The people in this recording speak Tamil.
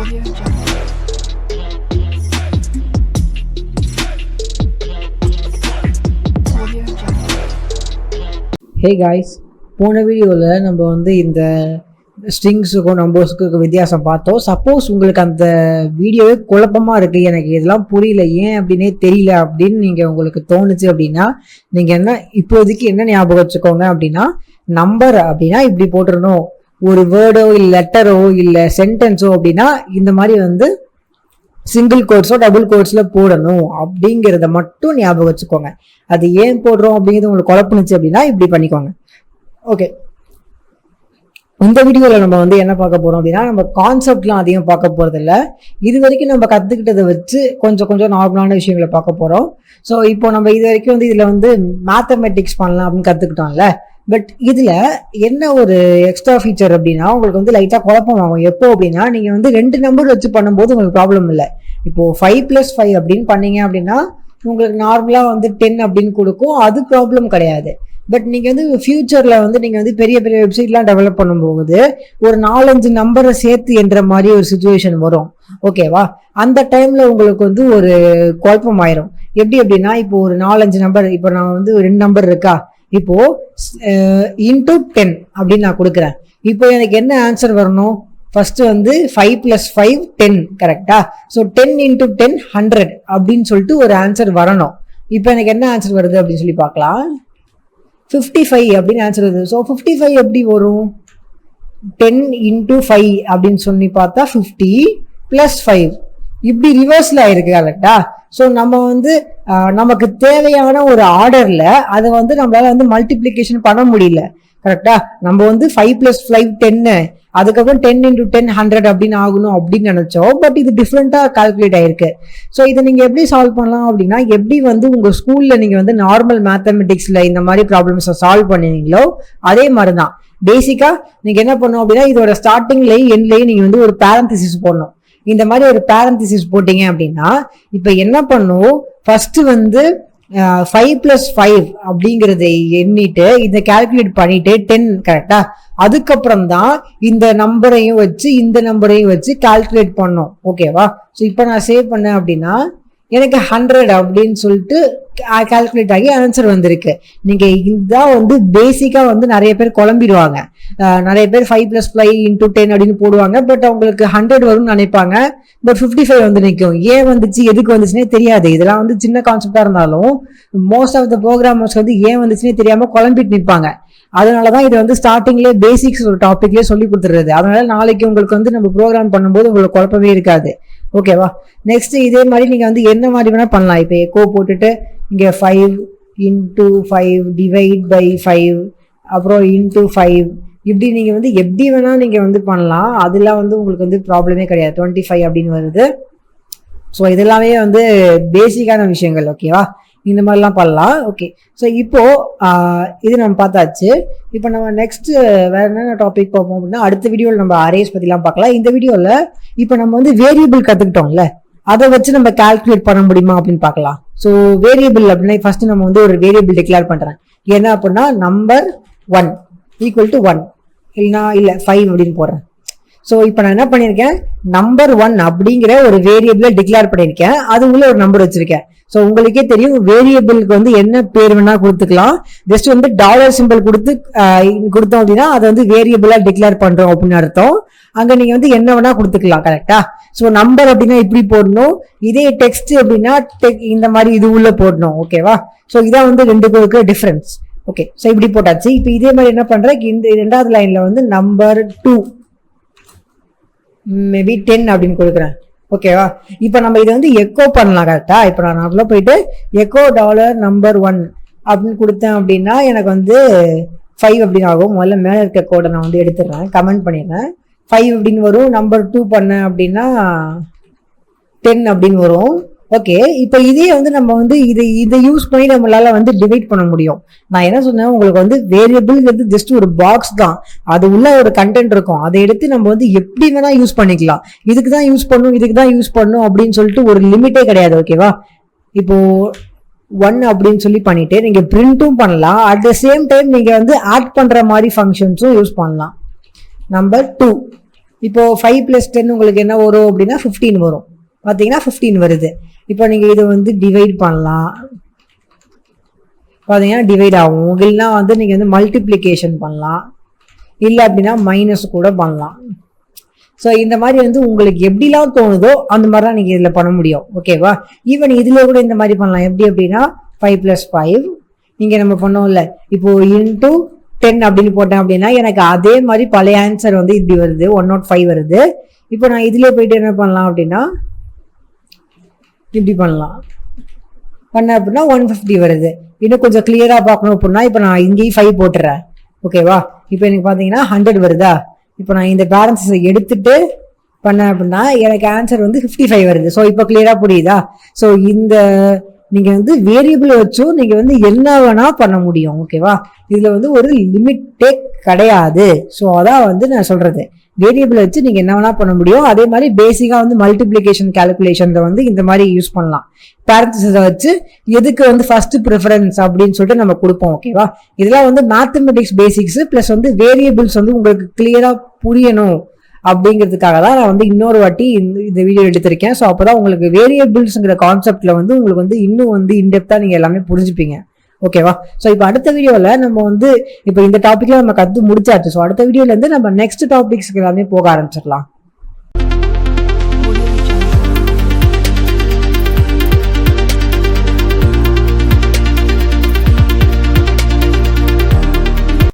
Audio Jungle. Audio Jungle. Hey guys, போன வீடியோவில் நம்ம வந்து இந்த ஸ்ட்ரிங்ஸுக்கும் நம்பர்ஸுக்கும் வித்தியாசம் பார்த்தோம். சப்போஸ் உங்களுக்கு அந்த வீடியோவே குழப்பமாக இருக்குது, எனக்கு இதெல்லாம் புரியல, ஏன் அப்படின்னே தெரியல அப்படின்னு நீங்கள் உங்களுக்கு தோணுச்சு அப்படின்னா நீங்கள் என்ன இப்போதைக்கு என்ன ஞாபகம் வச்சுக்கோங்க அப்படின்னா, நம்பர் அப்படின்னா இப்படி போட்டுருணும், ஒரு வேர்டோ இல்லை லெட்டரோ இல்லை சென்டென்ஸோ அப்படின்னா இந்த மாதிரி வந்து சிங்கிள் கோட்ஸோ டபுள் கோட்ஸில் போடணும் அப்படிங்கிறத மட்டும் ஞாபகம் வச்சுக்கோங்க. அது ஏன் போடுறோம் அப்படிங்கிறது உங்களுக்கு குழப்பணுச்சு அப்படின்னா இப்படி பண்ணிக்கோங்க. ஓகே, இந்த வீடியோவில் நம்ம வந்து என்ன பார்க்க போகிறோம் அப்படின்னா, நம்ம கான்செப்ட்லாம் அதிகம் பார்க்க போகிறதில்ல. இது வரைக்கும் நம்ம கற்றுக்கிட்டதை வச்சு கொஞ்சம் கொஞ்சம் நார்மலான விஷயங்களை பார்க்க போகிறோம். ஸோ இப்போ நம்ம இது வரைக்கும் வந்து இதில் வந்து மேத்தமெட்டிக்ஸ் பண்ணலாம் அப்படின்னு கற்றுக்கிட்டோம்ல. பட் இதில் என்ன ஒரு எக்ஸ்ட்ரா ஃபீச்சர் அப்படின்னா, உங்களுக்கு வந்து லைட்டாக குழப்பம் ஆகும். எப்போ அப்படின்னா, நீங்கள் வந்து 2 நம்பர் வச்சு பண்ணும்போது உங்களுக்கு ப்ராப்ளம் இல்லை. இப்போது 5+5 அப்படின்னு பண்ணீங்க அப்படின்னா உங்களுக்கு நார்மலாக வந்து 10 அப்படின்னு கொடுக்கும், அது ப்ராப்ளம் கிடையாது. பட் நீங்கள் வந்து ஃபியூச்சரில் வந்து நீங்கள் வந்து பெரிய பெரிய வெப்சைட்லாம் டெவலப் பண்ணும்போது ஒரு 4-5 நம்பரை சேர்த்து என்ற மாதிரி ஒரு சுச்சுவேஷன் வரும். ஓகேவா? அந்த டைமில் உங்களுக்கு வந்து ஒரு குழப்பம் ஆயிரும். எப்படி அப்படின்னா, இப்போ ஒரு 4-5 நம்பர், இப்போ நான் வந்து 2 நம்பர் இருக்கா, இப்போ இன்டூ 10 அப்படின்னு நான் கொடுக்குறேன். இப்போ எனக்கு என்ன ஆன்சர் வரணும்? ஃபர்ஸ்ட் வந்து 5+5 10, கரெக்டா? ஸோ 10 × 10 100 அப்படின்னு சொல்லிட்டு ஒரு ஆன்சர் வரணும். இப்போ எனக்கு என்ன ஆன்சர் வருது அப்படின்னு சொல்லி பார்க்கலாம். 55 அப்படின்னு ஆன்சர் வருது. ஸோ 55 எப்படி வரும்? 10 × 5 அப்படின்னு சொல்லி பார்த்தா 50 + 5 இப்படி ரிவர்ஸ்ல ஆயிருக்கு, கரெக்டா? ஸோ நம்ம வந்து நமக்கு தேவையான ஒரு ஆர்டர்ல அதை வந்து நம்மளால வந்து மல்டிப்ளிகேஷன் பண்ண முடியல, கரெக்டா? நம்ம வந்து 5+5 10, அதுக்கப்புறம் 10 × 10 100 அப்படின்னு ஆகணும் அப்படின்னு நினைச்சோம். பட் இது டிஃப்ரெண்டா கால்குலேட் ஆயிருக்கு. ஸோ இதை நீங்க எப்படி சால்வ் பண்ணலாம் அப்படின்னா, எப்படி வந்து உங்க ஸ்கூல்ல நீங்க வந்து நார்மல் மேத்தமெட்டிக்ஸ்ல இந்த மாதிரி ப்ராப்ளம்ஸை சால்வ் பண்ணுவீங்களோ அதே மாதிரிதான். பேசிக்கா நீங்க என்ன பண்ணணும் அப்படின்னா, இதோட ஸ்டார்டிங்லயும் எண்ட்லயும் நீங்க வந்து ஒரு பேரந்திசிஸ் போடணும். இந்த மாதிரி ஒரு பேரந்திசிஸ் போட்டீங்க அப்படின்னா இப்ப என்ன பண்ணும், ஃபர்ஸ்ட் வந்து 5+5 அப்படிங்கறதை எண்ணிட்டு இதை கால்குலேட் பண்ணிட்டு 10, கரெக்டா? அதுக்கப்புறம் தான் இந்த நம்பரையும் வச்சு இந்த நம்பரையும் வச்சு கால்குலேட் பண்ணோம். ஓகேவா? ஸோ இப்போ நான் சேவ் பண்ணேன் அப்படின்னா எனக்கு 100 அப்படின்னு சொல்லிட்டு கால்குலேட் ஆகி ஆன்சர் வந்திருக்கு. நீங்க இதுதான் வந்து பேசிக்கா வந்து நிறைய பேர் குழம்பிடுவாங்க. நிறைய பேர் 5+5 × 10 அப்படின்னு போடுவாங்க. பட் அவங்களுக்கு 100 வரும்னு நினைப்பாங்க. பட் 55 வந்து நிற்கும். ஏன் வந்துச்சு எதுக்கு வந்துச்சுன்னே தெரியாது. இதெல்லாம் வந்து சின்ன கான்செப்டா இருந்தாலும் மோஸ்ட் ஆஃப் த ப்ரோக்ராமர்ஸ் வந்து ஏன் வந்துச்சுன்னே தெரியாம குழம்பிட்டு நிற்பாங்க. அதனாலதான் இது வந்து ஸ்டார்டிங்லேயே பேசிக்ஸ் ஒரு டாபிக்லேயே சொல்லி கொடுத்துருது. அதனால நாளைக்கு உங்களுக்கு வந்து நம்ம ப்ரோக்ராம் பண்ணும்போது உங்களுக்கு குழப்பமே இருக்காது. ஓகேவா? நெக்ஸ்ட் இதே மாதிரி நீங்க வந்து என்ன மாதிரி வேணா பண்ணலாம். இப்போ எக்கோ போட்டுட்டு இங்க 5 × 5 டிவைட் பை 5 அப்புறம் × 5 இப்படி நீங்க வந்து எப்படி வேணா நீங்க வந்து பண்ணலாம். அதெல்லாம் வந்து உங்களுக்கு வந்து ப்ராப்ளமே கிடையாது. 25 அப்படின்னு வருது. ஸோ இதெல்லாமே வந்து பேசிக்கான விஷயங்கள். ஓகேவா? இந்த மாதிரிலாம் பண்ணலாம். ஓகே, ஸோ இப்போ இது நம்ம பார்த்தாச்சு. இப்போ நம்ம நெக்ஸ்ட் வேற என்னென்ன டாபிக் பார்ப்போம் அப்படின்னா, அடுத்த வீடியோவில் நம்ம அரேஸ் பற்றிலாம் பார்க்கலாம். இந்த வீடியோவில் இப்போ நம்ம வந்து வேரியபிள் கற்றுக்கிட்டோம்ல, அதை வச்சு நம்ம கால்குலேட் பண்ண முடியுமா அப்படின்னு பார்க்கலாம். ஸோ வேரியபிள் அப்படின்னா ஃபர்ஸ்ட் நம்ம வந்து ஒரு வேரியபிள் டிக்ளேர் பண்ணுறேன். என்ன அப்படின்னா நம்பர் 1 = 1 இல்லை 5 அப்படின்னு போடுறேன். ஸோ இப்போ நான் என்ன பண்ணியிருக்கேன், நம்பர் 1 அப்படிங்கிற ஒரு வேரியபிளை டிக்ளேர் பண்ணியிருக்கேன். அது உள்ள ஒரு நம்பர் வச்சிருக்கேன். ஸோ உங்களுக்கே தெரியும் வேரியபிளுக்கு வந்து என்ன பேர் வேணா கொடுத்துக்கலாம். ஜஸ்ட் வந்து டாலர் சிம்பிள் கொடுத்தோம் அப்படின்னா அதை வந்து வேரியபிளா டிக்ளேர் பண்றோம் அப்படின்னு அர்த்தம். அங்க நீங்க வந்து என்ன வேணா கொடுத்துக்கலாம், கரெக்டா? ஸோ நம்பர் அப்படின்னா இப்படி போடணும். இதே டெக்ஸ்ட் அப்படின்னா இந்த மாதிரி இது உள்ள போடணும். ஓகேவா? ஸோ இதான் வந்து 2 டிஃபரன்ஸ். ஓகே, ஸோ இப்படி போட்டாச்சு. இப்போ இதே மாதிரி என்ன பண்றேன், இந்த 2வது லைன்ல வந்து நம்பர் 2 மேபி 10 அப்படின்னு கொடுக்குறேன். ஓகேவா? இப்போ நம்ம இதை வந்து எக்கோ பண்ணலாம், கரெக்டா? இப்போ நான் அதுல போயிட்டு எக்கோ $நம்பர் 1 அப்படின்னு கொடுத்தேன் அப்படின்னா எனக்கு வந்து 5 அப்படின்னு ஆகும். முதல்ல மேலே இருக்க கோடை நான் வந்து எடுத்துடுறேன், கமெண்ட் பண்ணிடுறேன். 5 அப்படின்னு வரும். நம்பர் 2 பண்ணேன் அப்படின்னா 10 அப்படின்னு வரும். ஓகே, இப்போ இதே வந்து நம்ம வந்து இதை யூஸ் பண்ணி நம்மளால வந்து டிவைட் பண்ண முடியும். நான் என்ன சொன்னேன், உங்களுக்கு வந்து வேரியபிள்ங்கிறது ஜஸ்ட் ஒரு பாக்ஸ் தான். அது உள்ள ஒரு கண்டென்ட் இருக்கும். அதை எடுத்து நம்ம வந்து எப்படி வேணா யூஸ் பண்ணிக்கலாம். இதுக்கு தான் யூஸ் பண்ணும், இதுக்கு தான் யூஸ் பண்ணும் அப்படின்னு சொல்லிட்டு ஒரு லிமிட்டே கிடையாது. ஓகேவா? இப்போ 1 அப்படின்னு சொல்லி பண்ணிட்டு நீங்க பிரிண்டும் பண்ணலாம். அட் த சேம் டைம் நீங்க வந்து ஆட் பண்ற மாதிரி ஃபங்க்ஷன்ஸும் யூஸ் பண்ணலாம். நம்பர் 2 இப்போ 5 + 10 உங்களுக்கு என்ன வரும் அப்படின்னா 15 வரும். பார்த்தீங்கன்னா 15 வருது. இப்போ நீங்கள் இதை வந்து டிவைட் பண்ணலாம். பார்த்தீங்கன்னா டிவைட் ஆகும். இல்லைன்னா வந்து நீங்கள் வந்து மல்டிப்ளிகேஷன் பண்ணலாம், இல்லை அப்படின்னா மைனஸ் கூட பண்ணலாம். ஸோ இந்த மாதிரி வந்து உங்களுக்கு எப்படிலாம் தோணுதோ அந்த மாதிரிலாம் நீங்கள் இதில் பண்ண முடியும். ஓகேவா? ஈவன் இதில் கூட இந்த மாதிரி பண்ணலாம். எப்படி அப்படின்னா 5 + 5 இங்கே நம்ம பண்ணோம்ல, இப்போ இன்டூ 10 அப்படின்னு போட்டேன் அப்படின்னா எனக்கு அதே மாதிரி பழைய ஆன்சர் வந்து இப்படி வருது, 105 வருது. இப்போ நான் இதுலேயே போயிட்டு என்ன பண்ணலாம் அப்படின்னா இப்படி பண்ணலாம். பண்ண அப்படின்னா 150 வருது. இன்னும் கொஞ்சம் கிளியராக பார்க்கணும் அப்படின்னா இப்போ நான் இங்கேயும் 5 போட்டுறேன். ஓகேவா? இப்போ எனக்கு பார்த்தீங்கன்னா 100 வருதா? இப்போ நான் இந்த பேலன்ஸை எடுத்துட்டு பண்ணேன் அப்படின்னா எனக்கு ஆன்சர் வந்து 55 வருது. ஸோ இப்போ கிளியராக புரியுதா? ஸோ இந்த நீங்கள் வந்து வேரியபிள் வச்சும் நீங்கள் வந்து என்ன வேணால் பண்ண முடியும். ஓகேவா? இதில் வந்து ஒரு லிமிட்டே கிடையாது. ஸோ அதான் வந்து நான் சொல்கிறது, வேரியபிள் வச்சு நீங்கள் என்ன வேணால் பண்ண முடியும். அதே மாதிரி பேசிக்காக வந்து மல்டிப்ளிகேஷன் கேல்குலேஷனில் வந்து இந்த மாதிரி யூஸ் பண்ணலாம். பேரண்டிஸை வச்சு எதுக்கு வந்து ஃபர்ஸ்ட் ப்ரிஃபரன்ஸ் அப்படின்னு சொல்லிட்டு நம்ம கொடுப்போம். ஓகேவா? இதெல்லாம் வந்து மேத்தமெட்டிக்ஸ் பேசிக்ஸ் ப்ளஸ் வந்து வேரியபிள்ஸ் வந்து உங்களுக்கு கிளியராக புரியணும் அப்படிங்கிறதுக்காக தான் நான் வந்து இன்னொரு வாட்டி இந்த வீடியோ எடுத்திருக்கேன். ஸோ அப்போதான் உங்களுக்கு வேரியபிள்ஸ்ங்கிற கான்செப்ட்ல வந்து உங்களுக்கு வந்து இன்னும் வந்து இன்டெப்தா நீங்க எல்லாமே புரிஞ்சுப்பீங்க. ஓகேவா? ஸோ இப்போ அடுத்த வீடியோவில் நம்ம வந்து இப்போ இந்த டாபிக்ல நம்ம கற்று முடிச்சாச்சு. ஸோ அடுத்த வீடியோல இருந்து நம்ம நெக்ஸ்ட் டாபிக்ஸ்க்கு எல்லாமே போக ஆரம்பிச்சிடலாம்.